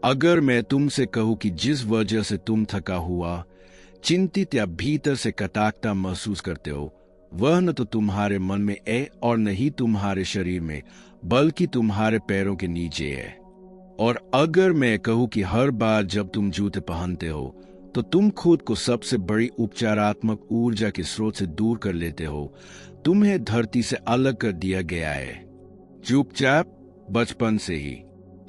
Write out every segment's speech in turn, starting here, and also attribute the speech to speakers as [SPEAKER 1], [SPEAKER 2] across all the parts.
[SPEAKER 1] अगर मैं तुमसे कहूं कि जिस वजह से तुम थका हुआ, चिंतित या भीतर से कटाकता महसूस करते हो, वह न तो तुम्हारे मन में है और न ही तुम्हारे शरीर में, बल्कि तुम्हारे पैरों के नीचे है। और अगर मैं कहूं कि हर बार जब तुम जूते पहनते हो तो तुम खुद को सबसे बड़ी उपचारात्मक ऊर्जा के स्रोत से दूर कर लेते हो, तुम्हें धरती से अलग कर दिया गया है। चुपचाप बचपन से ही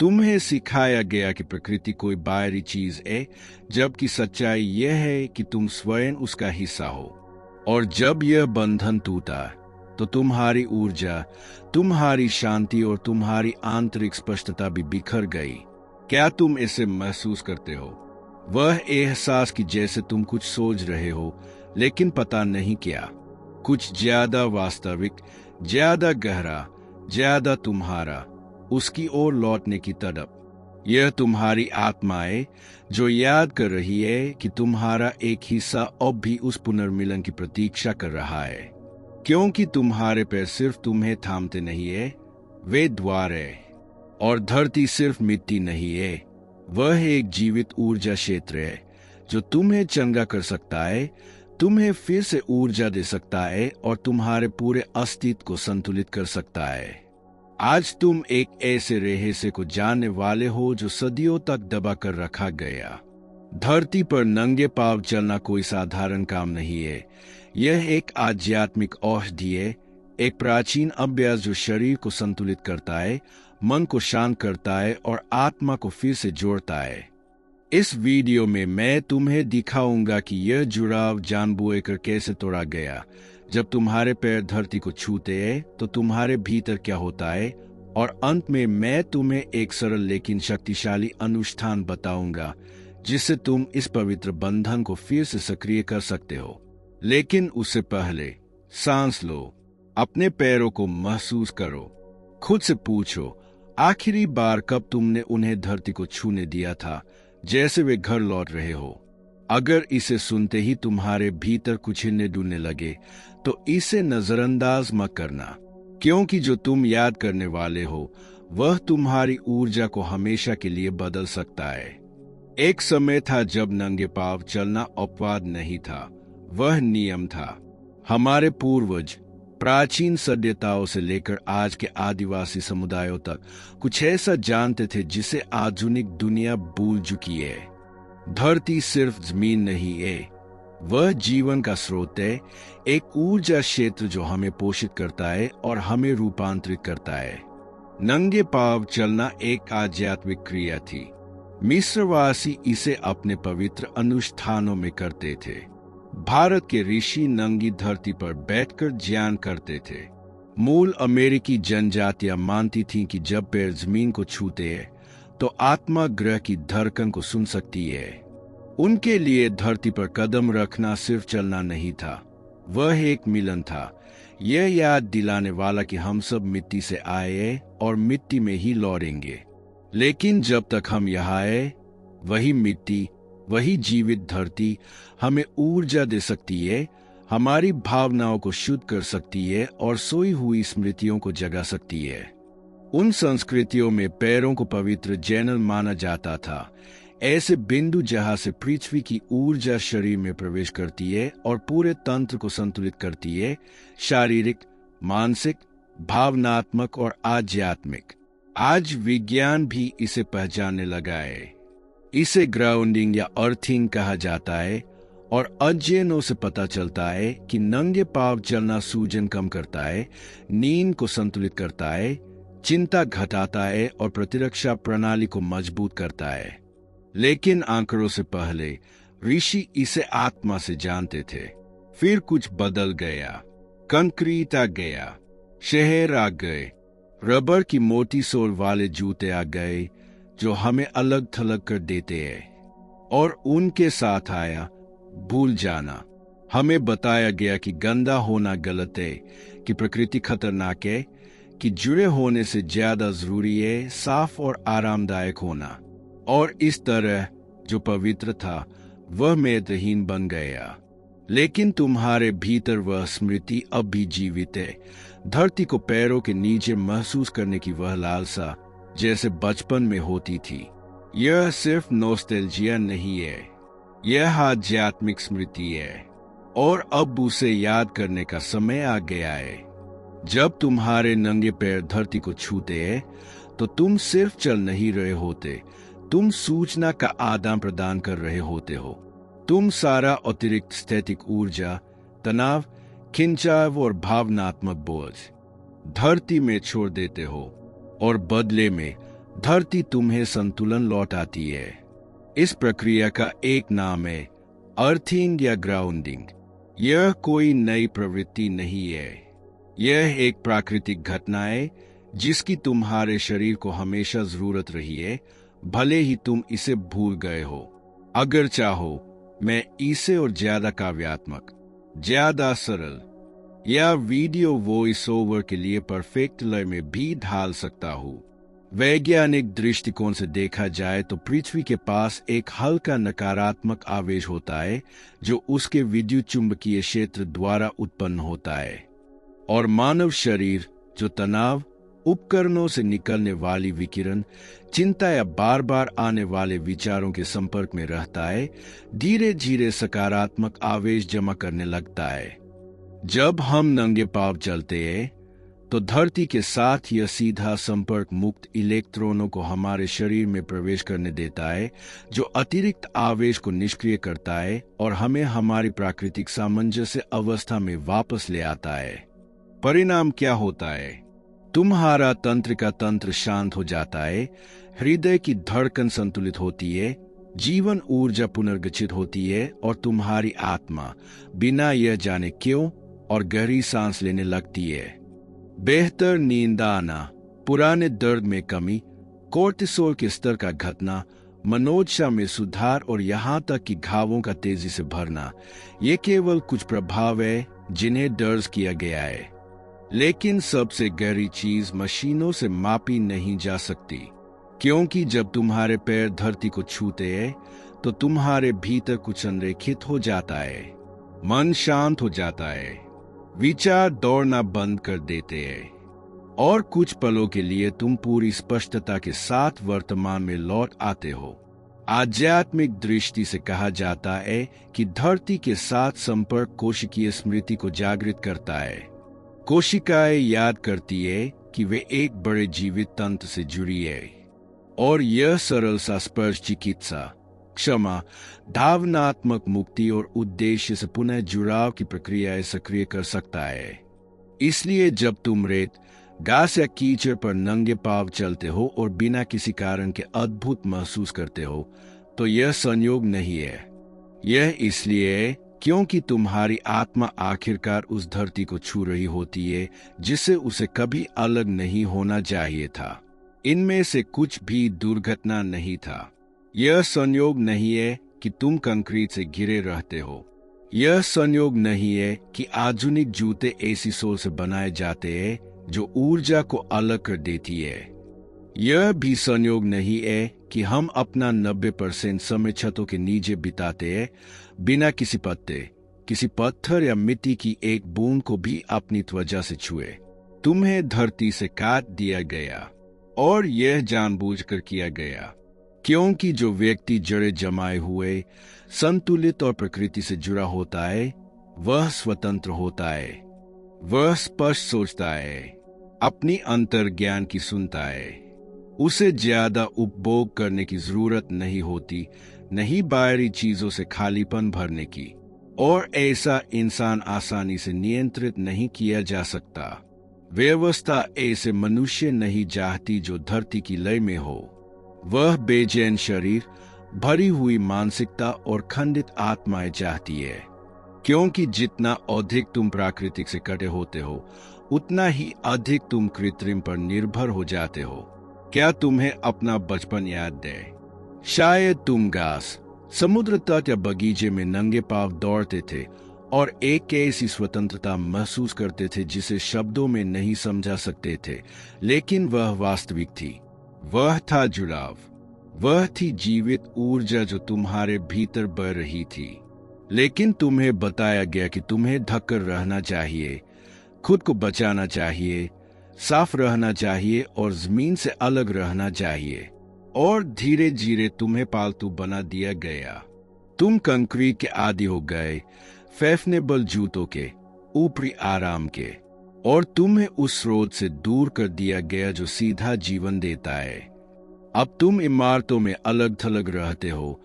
[SPEAKER 1] तुम्हें सिखाया गया कि प्रकृति कोई बाहरी चीज है, जबकि सच्चाई यह है कि तुम स्वयं उसका हिस्सा हो। और जब यह बंधन टूटा तो तुम्हारी ऊर्जा, तुम्हारी शांति और तुम्हारी आंतरिक स्पष्टता भी बिखर गई। क्या तुम इसे महसूस करते हो? वह एहसास कि जैसे तुम कुछ सोच रहे हो लेकिन पता नहीं क्या, कुछ ज्यादा वास्तविक, ज्यादा गहरा, ज्यादा तुम्हारा, उसकी ओर लौटने की तड़प। यह तुम्हारी आत्मा है जो याद कर रही है कि तुम्हारा एक हिस्सा अब भी उस पुनर्मिलन की प्रतीक्षा कर रहा है, क्योंकि तुम्हारे पैर सिर्फ तुम्हें थामते नहीं है, वे द्वार है। और धरती सिर्फ मिट्टी नहीं है, वह एक जीवित ऊर्जा क्षेत्र है जो तुम्हें चंगा कर सकता है, तुम्हें फिर से ऊर्जा दे सकता है और तुम्हारे पूरे अस्तित्व को संतुलित कर सकता है। आज तुम एक ऐसे रहस्य को जानने वाले हो जो सदियों तक दबा कर रखा गया। धरती पर नंगे पांव चलना कोई साधारण काम नहीं है। यह एक आध्यात्मिक औषधि है, एक प्राचीन अभ्यास जो शरीर को संतुलित करता है, मन को शांत करता है और आत्मा को फिर से जोड़ता है। इस वीडियो में मैं तुम्हें दिखाऊंगा कि यह जुड़ाव जानबूझकर कैसे तोड़ा गया। जब तुम्हारे पैर धरती को छूते हैं तो तुम्हारे भीतर क्या होता है, और अंत में मैं तुम्हें एक सरल लेकिन शक्तिशाली अनुष्ठान बताऊंगा जिससे तुम इस पवित्र बंधन को फिर से सक्रिय कर सकते हो। लेकिन उससे पहले सांस लो, अपने पैरों को महसूस करो, खुद से पूछो आखिरी बार कब तुमने उन्हें धरती को छूने दिया था, जैसे वे घर लौट रहे हो। अगर इसे सुनते ही तुम्हारे भीतर कुछ हिलने डुलने लगे तो इसे नजरअंदाज मत करना, क्योंकि जो तुम याद करने वाले हो वह तुम्हारी ऊर्जा को हमेशा के लिए बदल सकता है। एक समय था जब नंगे पांव चलना अपवाद नहीं था, वह नियम था। हमारे पूर्वज प्राचीन सभ्यताओं से लेकर आज के आदिवासी समुदायों तक कुछ ऐसा जानते थे जिसे आधुनिक दुनिया भूल चुकी है। धरती सिर्फ जमीन नहीं है, वह जीवन का स्रोत है, एक ऊर्जा क्षेत्र जो हमें पोषित करता है और हमें रूपांतरित करता है। नंगे पांव चलना एक आध्यात्मिक क्रिया थी। मिस्रवासी इसे अपने पवित्र अनुष्ठानों में करते थे। भारत के ऋषि नंगी धरती पर बैठकर ध्यान करते थे। मूल अमेरिकी जनजातियां मानती थीं कि जब पैर जमीन को छूते हैं तो आत्मा ग्रह की धड़कन को सुन सकती है। उनके लिए धरती पर कदम रखना सिर्फ चलना नहीं था, वह एक मिलन था, यह याद दिलाने वाला कि हम सब मिट्टी से आए हैं और मिट्टी में ही लौटेंगे। लेकिन जब तक हम यहाँ हैं, वही मिट्टी, वही जीवित धरती हमें ऊर्जा दे सकती है, हमारी भावनाओं को शुद्ध कर सकती है और सोई हुई स्मृतियों को जगा सकती है। उन संस्कृतियों में पैरों को पवित्र चैनल माना जाता था, ऐसे बिंदु जहां से पृथ्वी की ऊर्जा शरीर में प्रवेश करती है और पूरे तंत्र को संतुलित करती है, शारीरिक, मानसिक, भावनात्मक और आध्यात्मिक। आज विज्ञान भी इसे पहचानने लगा है। इसे ग्राउंडिंग या अर्थिंग कहा जाता है और अध्ययनों से पता चलता है कि नंगे पांव चलना सूजन कम करता है, नींद को संतुलित करता है, चिंता घटाता है और प्रतिरक्षा प्रणाली को मजबूत करता है। लेकिन आंकड़ों से पहले ऋषि इसे आत्मा से जानते थे। फिर कुछ बदल गया, कंक्रीट आ गया, शहर आ गए, रबर की मोटी सोल वाले जूते आ गए जो हमें अलग थलग कर देते हैं, और उनके साथ आया भूल जाना। हमें बताया गया कि गंदा होना गलत है, कि प्रकृति खतरनाक है, कि जुड़े होने से ज्यादा जरूरी है साफ और आरामदायक होना। और इस तरह जो पवित्र था वह महत्वहीन बन गया। लेकिन तुम्हारे भीतर वह स्मृति अब भी जीवित है, धरती को पैरों के नीचे महसूस करने की वह लालसा जैसे बचपन में होती थी। यह सिर्फ नॉस्टैल्जिया नहीं है, यह आध्यात्मिक स्मृति है और अब उसे याद करने का समय आ गया है। जब तुम्हारे नंगे पैर धरती को छूते हैं तो तुम सिर्फ चल नहीं रहे होते, तुम सूचना का आदान प्रदान कर रहे होते हो। तुम सारा अतिरिक्त स्थैतिक ऊर्जा, तनाव, खिंचाव और भावनात्मक बोझ धरती में छोड़ देते हो और बदले में धरती तुम्हें संतुलन लौटाती है। इस प्रक्रिया का एक नाम है अर्थिंग या ग्राउंडिंग। यह कोई नई प्रवृत्ति नहीं है, यह एक प्राकृतिक घटना है जिसकी तुम्हारे शरीर को हमेशा जरूरत रही है, भले ही तुम इसे भूल गए हो। अगर चाहो मैं इसे और ज्यादा काव्यात्मक, ज्यादा सरल या वीडियो वॉइस ओवर के लिए परफेक्ट लय में भी ढाल सकता हूं। वैज्ञानिक दृष्टिकोण से देखा जाए तो पृथ्वी के पास एक हल्का नकारात्मक आवेश होता है जो उसके विद्युत चुंबकीय क्षेत्र द्वारा उत्पन्न होता है, और मानव शरीर जो तनाव, उपकरणों से निकलने वाली विकिरण, चिंता या बार बार आने वाले विचारों के संपर्क में रहता है, धीरे धीरे सकारात्मक आवेश जमा करने लगता है। जब हम नंगे पांव चलते हैं तो धरती के साथ यह सीधा संपर्क मुक्त इलेक्ट्रॉनों को हमारे शरीर में प्रवेश करने देता है, जो अतिरिक्त आवेश को निष्क्रिय करता है और हमें हमारी प्राकृतिक सामंजस्य अवस्था में वापस ले आता है। परिणाम क्या होता है? तुम्हारा तंत्रिका तंत्र शांत हो जाता है, हृदय की धड़कन संतुलित होती है, जीवन ऊर्जा पुनर्गठित होती है और तुम्हारी आत्मा बिना यह जाने क्यों और गहरी सांस लेने लगती है। बेहतर नींद आना, पुराने दर्द में कमी, कोर्टिसोल के स्तर का घटना, मनोदशा में सुधार और यहाँ तक कि घावों का तेजी से भरना, ये केवल कुछ प्रभाव है जिन्हें दर्ज किया गया है। लेकिन सबसे गहरी चीज मशीनों से मापी नहीं जा सकती, क्योंकि जब तुम्हारे पैर धरती को छूते हैं तो तुम्हारे भीतर कुछ संरेखित हो जाता है, मन शांत हो जाता है, विचार दौड़ना बंद कर देते हैं और कुछ पलों के लिए तुम पूरी स्पष्टता के साथ वर्तमान में लौट आते हो। आध्यात्मिक दृष्टि से कहा जाता है कि धरती के साथ संपर्क कोशिकीय स्मृति को जागृत करता है। कोशिकाएं याद करती है कि वे एक बड़े जीवित तंत्र से जुड़ी है और यह सरल सा स्पर्श चिकित्सा, क्षमा, भावनात्मक मुक्ति और उद्देश्य से पुनः जुड़ाव की प्रक्रियाएं सक्रिय कर सकता है। इसलिए जब तुम रेत, घास या कीचड़ पर नंगे पांव चलते हो और बिना किसी कारण के अद्भुत महसूस करते हो, तो यह संयोग नहीं है। यह इसलिए है क्योंकि तुम्हारी आत्मा आखिरकार उस धरती को छू रही होती है जिससे उसे कभी अलग नहीं होना चाहिए था। इनमें से कुछ भी दुर्घटना नहीं था। यह संयोग नहीं है कि तुम कंक्रीट से घिरे रहते हो। यह संयोग नहीं है कि आधुनिक जूते ऐसी सोल से बनाए जाते हैं जो ऊर्जा को अलग कर देती है। यह भी संयोग नहीं है कि हम अपना 90% समय छतों के नीचे बिताते हैं, बिना किसी पत्ते, किसी पत्थर या मिट्टी की एक बूंद को भी अपनी त्वचा से छुए। तुम्हें धरती से काट दिया गया और यह जानबूझकर किया गया, क्योंकि जो व्यक्ति जड़ें जमाए हुए, संतुलित और प्रकृति से जुड़ा होता है, वह स्वतंत्र होता है, वह स्पष्ट सोचता है, अपनी अंतर्ज्ञान की सुनता है। उसे ज्यादा उपभोग करने की जरूरत नहीं होती, नहीं बाहरी चीजों से खालीपन भरने की, और ऐसा इंसान आसानी से नियंत्रित नहीं किया जा सकता। व्यवस्था ऐसे मनुष्य नहीं चाहती जो धरती की लय में हो। वह बेचैन शरीर, भरी हुई मानसिकता और खंडित आत्माएं चाहती है, क्योंकि जितना अधिक तुम प्राकृतिक से कटे होते हो, उतना ही अधिक तुम कृत्रिम पर निर्भर हो जाते हो। क्या तुम्हें अपना बचपन याद है? शायद तुम घास, समुद्र तट या बगीचे में नंगे पांव दौड़ते थे और एक ऐसी स्वतंत्रता महसूस करते थे जिसे शब्दों में नहीं समझा सकते थे, लेकिन वह वास्तविक थी। वह था जुड़ाव, वह थी जीवित ऊर्जा जो तुम्हारे भीतर बह रही थी। लेकिन तुम्हें बताया गया कि तुम्हें ढककर रहना चाहिए, खुद को बचाना चाहिए, साफ रहना चाहिए और जमीन से अलग रहना चाहिए। और धीरे धीरे तुम्हें पालतू बना दिया गया। तुम कंक्रीट के आदी हो गए, फैशनेबल जूतों के, ऊपरी आराम के, और तुम्हें उस स्रोत से दूर कर दिया गया जो सीधा जीवन देता है। अब तुम इमारतों में अलग थलग रहते हो,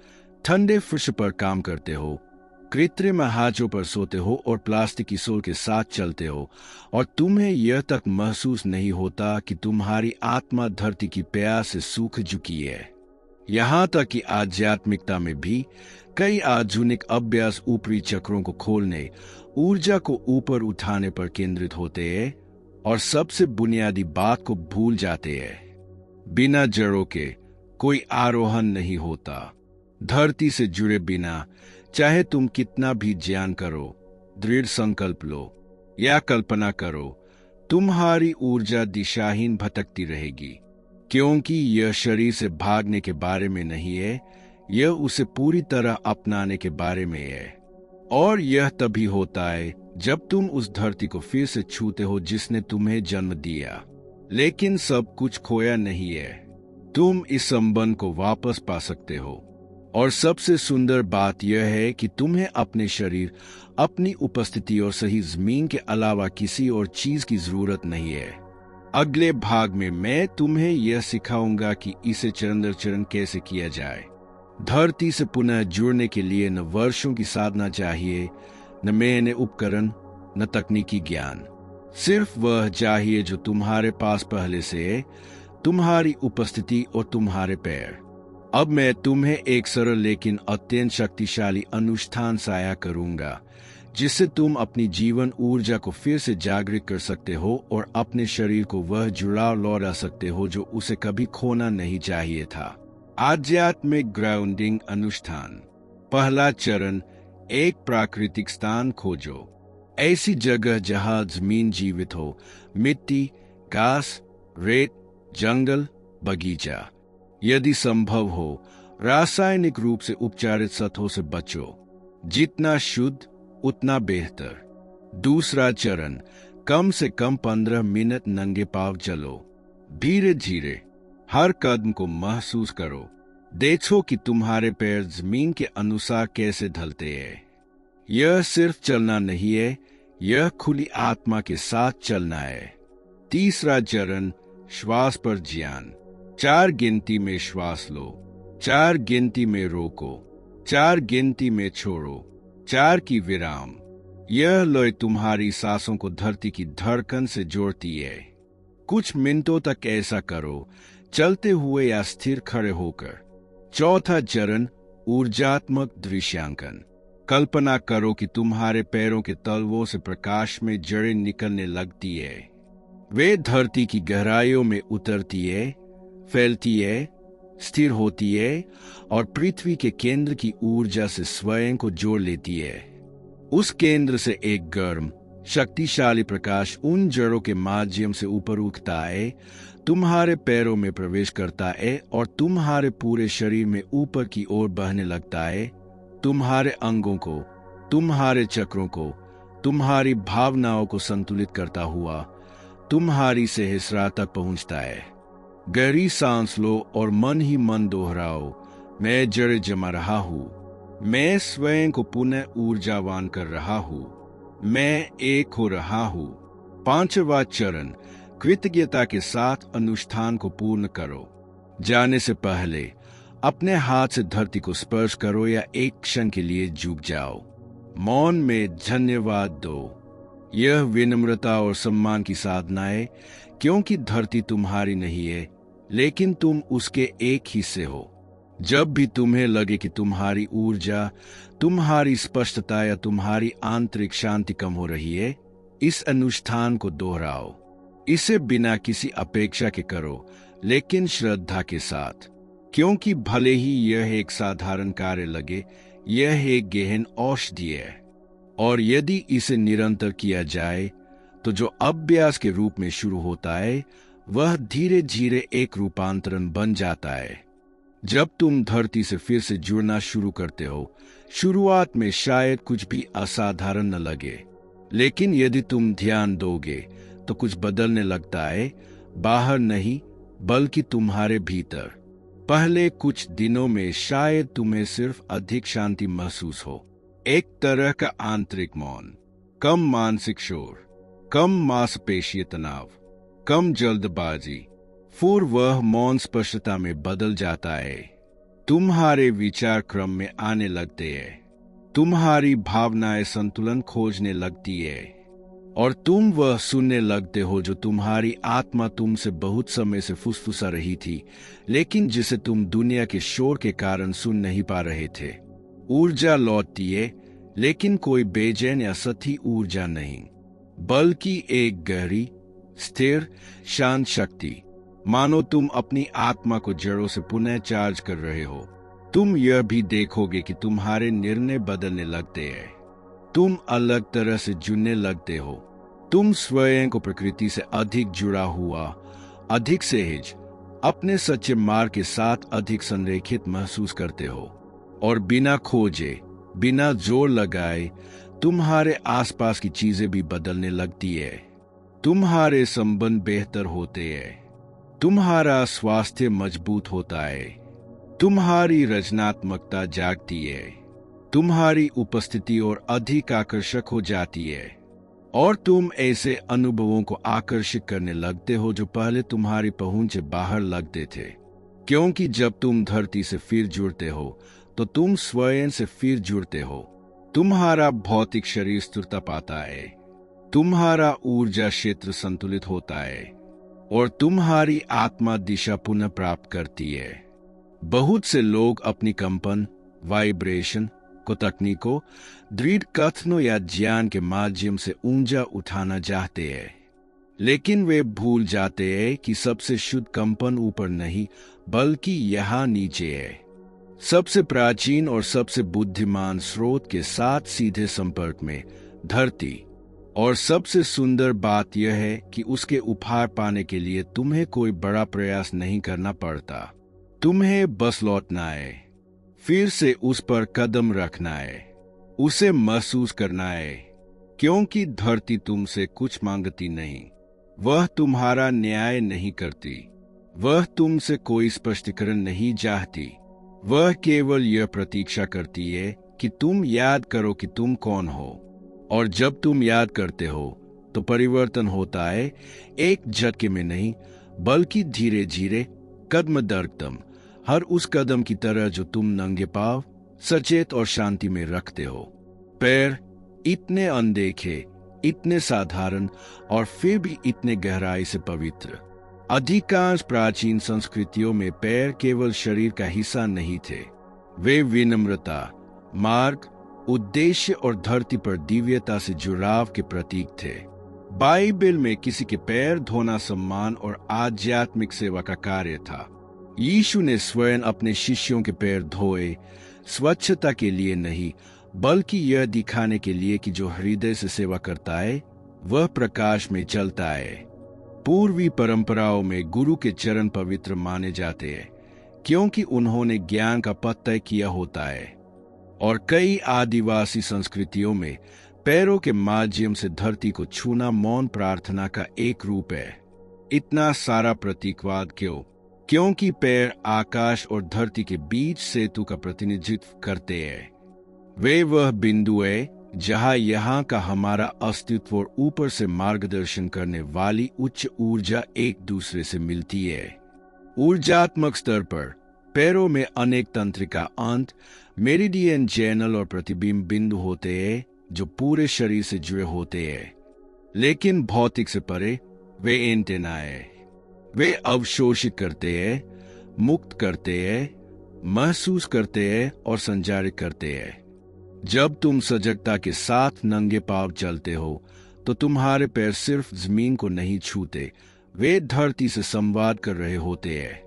[SPEAKER 1] ठंडे फर्श पर काम करते हो, कृत्रिम हाथों पर सोते हो और प्लास्टिक की सोल के साथ चलते हो, और तुम्हें यह तक महसूस नहीं होता कि तुम्हारी आत्मा धरती की प्यास से सूख चुकी है। यहाँ तक कि आध्यात्मिकता में भी कई आधुनिक अभ्यास ऊपरी चक्रों को खोलने, ऊर्जा को ऊपर उठाने पर केंद्रित होते हैं और सबसे बुनियादी बात को भूल जाते हैं। बिना जड़ों के कोई आरोहण नहीं होता। धरती से जुड़े बिना चाहे तुम कितना भी ज्ञान करो, दृढ़ संकल्प लो या कल्पना करो, तुम्हारी ऊर्जा दिशाहीन भटकती रहेगी, क्योंकि यह शरीर से भागने के बारे में नहीं है, यह उसे पूरी तरह अपनाने के बारे में है। और यह तभी होता है जब तुम उस धरती को फिर से छूते हो जिसने तुम्हें जन्म दिया। लेकिन सब कुछ खोया नहीं है, तुम इस संबंध को वापस पा सकते हो। और सबसे सुंदर बात यह है कि तुम्हें अपने शरीर, अपनी उपस्थिति और सही जमीन के अलावा किसी और चीज की जरूरत नहीं है। अगले भाग में मैं तुम्हें यह सिखाऊंगा कि इसे चरण दर चरण कैसे किया जाए। धरती से पुनः जुड़ने के लिए न वर्षों की साधना चाहिए, न महंगे उपकरण, न तकनीकी ज्ञान। सिर्फ वह चाहिए जो तुम्हारे पास पहले से है, तुम्हारी उपस्थिति और तुम्हारे पैर। अब मैं तुम्हें एक सरल लेकिन अत्यंत शक्तिशाली अनुष्ठान साया करूंगा, जिससे तुम अपनी जीवन ऊर्जा को फिर से जागृत कर सकते हो और अपने शरीर को वह जुड़ाव लौटा सकते हो जो उसे कभी खोना नहीं चाहिए था। आध्यात्मिक ग्राउंडिंग अनुष्ठान। पहला चरण, एक प्राकृतिक स्थान खोजो। ऐसी जगह जहां जमीन जीवित हो, मिट्टी, घास, रेत, जंगल, बगीचा। यदि संभव हो, रासायनिक रूप से उपचारित सतहों से बचो। जितना शुद्ध उतना बेहतर। दूसरा चरण, कम से कम 15 मिनट नंगे पांव चलो। धीरे धीरे हर कदम को महसूस करो। देखो कि तुम्हारे पैर जमीन के अनुसार कैसे ढलते हैं। यह सिर्फ चलना नहीं है, यह खुली आत्मा के साथ चलना है। तीसरा चरण, श्वास पर ध्यान। 4 गिनती में श्वास लो, 4 गिनती में रोको, 4 गिनती में छोड़ो, 4 की विराम। यह लय तुम्हारी सांसों को धरती की धड़कन से जोड़ती है। कुछ मिनटों तक ऐसा करो, चलते हुए या स्थिर खड़े होकर। चौथा चरण, ऊर्जात्मक दृश्यांकन। कल्पना करो कि तुम्हारे पैरों के तलवों से प्रकाश में जड़ें निकलने लगती है। वे धरती की गहराइयों में उतरती है, फैलती है, स्थिर होती है और पृथ्वी के केंद्र की ऊर्जा से स्वयं को जोड़ लेती है। उस केंद्र से एक गर्म, शक्तिशाली प्रकाश उन जड़ों के माध्यम से ऊपर उठता है, तुम्हारे पैरों में प्रवेश करता है और तुम्हारे पूरे शरीर में ऊपर की ओर बहने लगता है। तुम्हारे अंगों को, तुम्हारे चक्रों को, तुम्हारी भावनाओं को संतुलित करता हुआ तुम्हारी सहस्रा तक पहुंचता है। गहरी सांस लो और मन ही मन दोहराओ, मैं जड़ जमा रहा हूं, मैं स्वयं को पुनः ऊर्जावान कर रहा हूं, मैं एक हो रहा हूं। 5वां चरण, कृतज्ञता के साथ अनुष्ठान को पूर्ण करो। जाने से पहले अपने हाथ से धरती को स्पर्श करो या एक क्षण के लिए झुक जाओ। मौन में धन्यवाद दो। यह विनम्रता और सम्मान की साधना है, क्योंकि धरती तुम्हारी नहीं है, लेकिन तुम उसके एक हिस्से हो। जब भी तुम्हें लगे कि तुम्हारी ऊर्जा, तुम्हारी स्पष्टता या तुम्हारी आंतरिक शांति कम हो रही है, इस अनुष्ठान को दोहराओ। इसे बिना किसी अपेक्षा के करो, लेकिन श्रद्धा के साथ, क्योंकि भले ही यह एक साधारण कार्य लगे, यह एक गहन औषधि है। और यदि इसे निरंतर किया जाए, तो जो अभ्यास के रूप में शुरू होता है, वह धीरे धीरे एक रूपांतरण बन जाता है। जब तुम धरती से फिर से जुड़ना शुरू करते हो, शुरुआत में शायद कुछ भी असाधारण न लगे, लेकिन यदि तुम ध्यान दोगे तो कुछ बदलने लगता है, बाहर नहीं बल्कि तुम्हारे भीतर। पहले कुछ दिनों में शायद तुम्हें सिर्फ अधिक शांति महसूस हो, एक तरह का आंतरिक मौन, कम मानसिक शोर, कम मांसपेशीय तनाव, कम जल्दबाजी। फिर वह मौन स्पष्टता में बदल जाता है। तुम्हारे विचार क्रम में आने लगते हैं, तुम्हारी भावनाएं संतुलन खोजने लगती है और तुम वह सुनने लगते हो जो तुम्हारी आत्मा तुमसे बहुत समय से फुसफुसा रही थी, लेकिन जिसे तुम दुनिया के शोर के कारण सुन नहीं पा रहे थे। ऊर्जा लौटती है, लेकिन कोई बेचैन या सती ऊर्जा नहीं, बल्कि एक गहरी, स्थिर, शांत शक्ति, मानो तुम अपनी आत्मा को जड़ों से पुनः चार्ज कर रहे हो। तुम यह भी देखोगे कि तुम्हारे निर्णय बदलने लगते हैं, तुम अलग तरह से जुड़ने लगते हो, तुम स्वयं को प्रकृति से अधिक जुड़ा हुआ, अधिक सहज, अपने सच्चे मार्ग के साथ अधिक संरेखित महसूस करते हो और बिना खोजे, बिना जोर लगाए तुम्हारे आसपास की चीजें भी बदलने लगती है। तुम्हारे संबंध बेहतर होते हैं, तुम्हारा स्वास्थ्य मजबूत होता है, तुम्हारी रचनात्मकता जागती है, तुम्हारी उपस्थिति और अधिक आकर्षक हो जाती है और तुम ऐसे अनुभवों को आकर्षित करने लगते हो जो पहले तुम्हारी पहुंच से बाहर लगते थे। क्योंकि जब तुम धरती से फिर जुड़ते हो तो तुम स्वयं से फिर जुड़ते हो। तुम्हारा भौतिक शरीर स्थिरता पाता है, तुम्हारा ऊर्जा क्षेत्र संतुलित होता है और तुम्हारी आत्मा दिशा पुनः प्राप्त करती है। बहुत से लोग अपनी कंपन, वाइब्रेशन को तकनीकों, दृढ़ कथनों या ज्ञान के माध्यम से ऊर्जा उठाना चाहते हैं, लेकिन वे भूल जाते हैं कि सबसे शुद्ध कंपन ऊपर नहीं बल्कि यहाँ नीचे है, सबसे प्राचीन और सबसे बुद्धिमान स्रोत के साथ सीधे संपर्क में, धरती। और सबसे सुंदर बात यह है कि उसके उपहार पाने के लिए तुम्हें कोई बड़ा प्रयास नहीं करना पड़ता। तुम्हें बस लौटना है, फिर से उस पर कदम रखना है, उसे महसूस करना है, क्योंकि धरती तुमसे कुछ मांगती नहीं, वह तुम्हारा न्याय नहीं करती, वह तुमसे कोई स्पष्टीकरण नहीं चाहती, वह केवल यह प्रतीक्षा करती है कि तुम याद करो कि तुम कौन हो। और जब तुम याद करते हो तो परिवर्तन होता है, एक झटके में नहीं बल्कि धीरे धीरे, कदम दर कदम, हर उस कदम की तरह जो तुम नंगे पांव, सचेत और शांति में रखते हो। पैर इतने अनदेखे, इतने साधारण और फिर भी इतने गहराई से पवित्र। अधिकांश प्राचीन संस्कृतियों में पैर केवल शरीर का हिस्सा नहीं थे, वे विनम्रता, मार्ग, उद्देश्य और धरती पर दिव्यता से जुड़ाव के प्रतीक थे। बाइबल में किसी के पैर धोना सम्मान और आध्यात्मिक सेवा का कार्य था। यीशु ने स्वयं अपने शिष्यों के पैर धोए, स्वच्छता के लिए नहीं बल्कि यह दिखाने के लिए कि जो हृदय से सेवा करता है वह प्रकाश में चलता है। पूर्वी परंपराओं में गुरु के चरण पवित्र माने जाते हैं क्योंकि उन्होंने ज्ञान का पथ तय किया होता है, और कई आदिवासी संस्कृतियों में पैरों के माध्यम से धरती को छूना मौन प्रार्थना का एक रूप है। इतना सारा प्रतीकवाद क्यों? क्योंकि पैर आकाश और धरती के बीच सेतु का प्रतिनिधित्व करते हैं। वे वह बिंदु है जहां यहाँ का हमारा अस्तित्व और ऊपर से मार्गदर्शन करने वाली उच्च ऊर्जा एक दूसरे से मिलती है। ऊर्जात्मक स्तर पर पैरों में अनेक तंत्रिका अंत, मेरिडियन, चैनल और प्रतिबिंब बिंदु होते हैं जो पूरे शरीर से जुड़े होते हैं। लेकिन भौतिक से परे वे एंटेना है। वे अवशोषित करते हैं, मुक्त करते हैं, महसूस करते हैं और संचारित करते हैं। जब तुम सजगता के साथ नंगे पांव चलते हो तो तुम्हारे पैर सिर्फ जमीन को नहीं छूते, वे धरती से संवाद कर रहे होते हैं।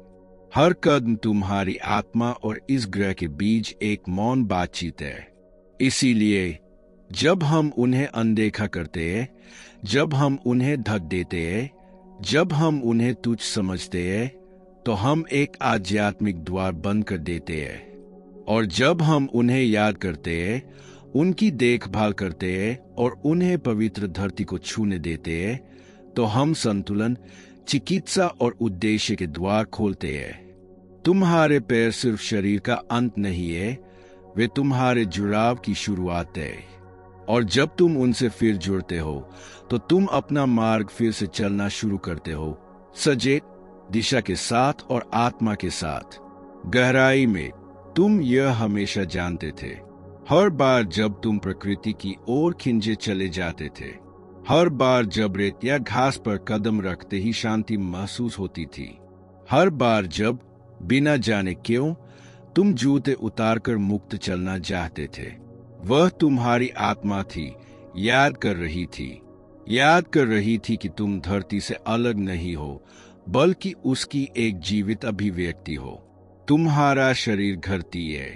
[SPEAKER 1] हर कदम तुम्हारी आत्मा और इस ग्रह के बीच एक मौन बातचीत है। इसीलिए जब हम उन्हें अनदेखा करते हैं, जब हम उन्हें ढक देते हैं, जब हम उन्हें तुच्छ समझते हैं, तो हम एक आध्यात्मिक द्वार बंद कर देते हैं। और जब हम उन्हें याद करते हैं, उनकी देखभाल करते हैं और उन्हें पवित्र धरती को छूने देते हैं, तो हम संतुलन, चिकित्सा और उद्देश्य के द्वार खोलते हैं। तुम्हारे पैर सिर्फ शरीर का अंत नहीं है, वे तुम्हारे जुड़ाव की शुरुआत है। और जब तुम उनसे फिर जुड़ते हो तो तुम अपना मार्ग फिर से चलना शुरू करते हो, सचेत दिशा के साथ और आत्मा के साथ। गहराई में तुम यह हमेशा जानते थे। हर बार जब तुम प्रकृति की ओर खिंचे चले जाते थे, हर बार जब रेत या घास पर कदम रखते ही शांति महसूस होती थी, हर बार जब बिना जाने क्यों तुम जूते उतारकर मुक्त चलना चाहते थे, वह तुम्हारी आत्मा थी, याद कर रही थी कि तुम धरती से अलग नहीं हो, बल्कि उसकी एक जीवित अभिव्यक्ति हो। तुम्हारा शरीर धरती है,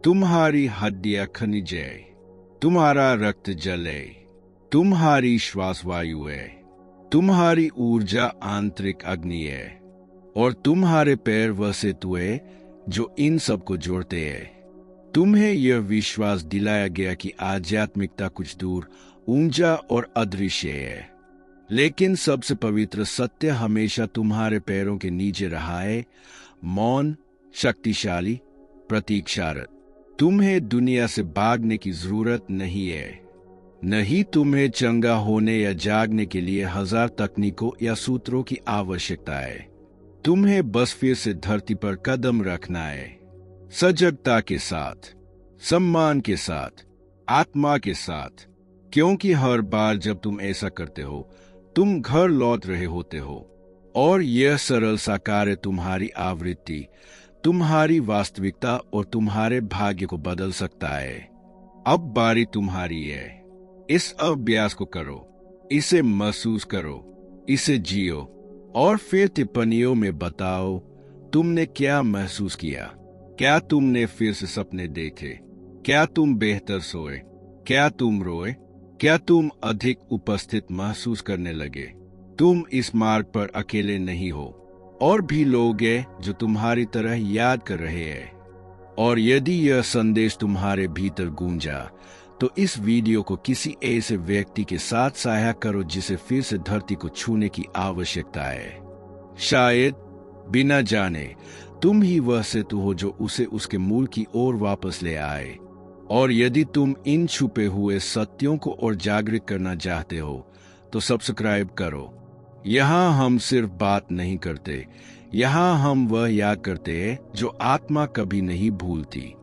[SPEAKER 1] तुम्हारी हड्डियां खनिज है, तुम्हारा रक्त जल है, तुम्हारी श्वास वायु है, तुम्हारी ऊर्जा आंतरिक अग्नि है, और तुम्हारे पैर वह सेतु है जो इन सबको जोड़ते हैं। तुम्हें यह विश्वास दिलाया गया कि आध्यात्मिकता कुछ दूर, ऊंचा और अदृश्य है, लेकिन सबसे पवित्र सत्य हमेशा तुम्हारे पैरों के नीचे रहा है, मौन, शक्तिशाली, प्रतीक्षारत। तुम्हें दुनिया से भागने की जरूरत नहीं है, नहीं तुम्हें चंगा होने या जागने के लिए हजार तकनीकों या सूत्रों की आवश्यकता है। तुम्हें बस फिर से धरती पर कदम रखना है, सजगता के साथ, सम्मान के साथ, आत्मा के साथ, क्योंकि हर बार जब तुम ऐसा करते हो तुम घर लौट रहे होते हो, और यह सरल सा कार्य तुम्हारी आवृत्ति, तुम्हारी वास्तविकता और तुम्हारे भाग्य को बदल सकता है। अब बारी तुम्हारी है। इस अभ्यास को करो, इसे महसूस करो, इसे जियो, और फिर टिप्पणियों में बताओ तुमने क्या महसूस किया। क्या तुमने फिर से सपने देखे? क्या तुम बेहतर सोए? क्या तुम रोए? क्या तुम अधिक उपस्थित महसूस करने लगे? तुम इस मार्ग पर अकेले नहीं हो, और भी लोग हैं जो तुम्हारी तरह याद कर रहे हैं। और यदि यह संदेश तुम्हारे भीतर गूंजा तो इस वीडियो को किसी ऐसे व्यक्ति के साथ साझा करो जिसे फिर से धरती को छूने की आवश्यकता है। शायद बिना जाने तुम ही वह सेतु हो जो उसे उसके मूल की ओर वापस ले आए। और यदि तुम इन छुपे हुए सत्यों को और जागृत करना चाहते हो तो सब्सक्राइब करो। यहाँ हम सिर्फ बात नहीं करते, यहाँ हम वह याद करते हैं जो आत्मा कभी नहीं भूलती।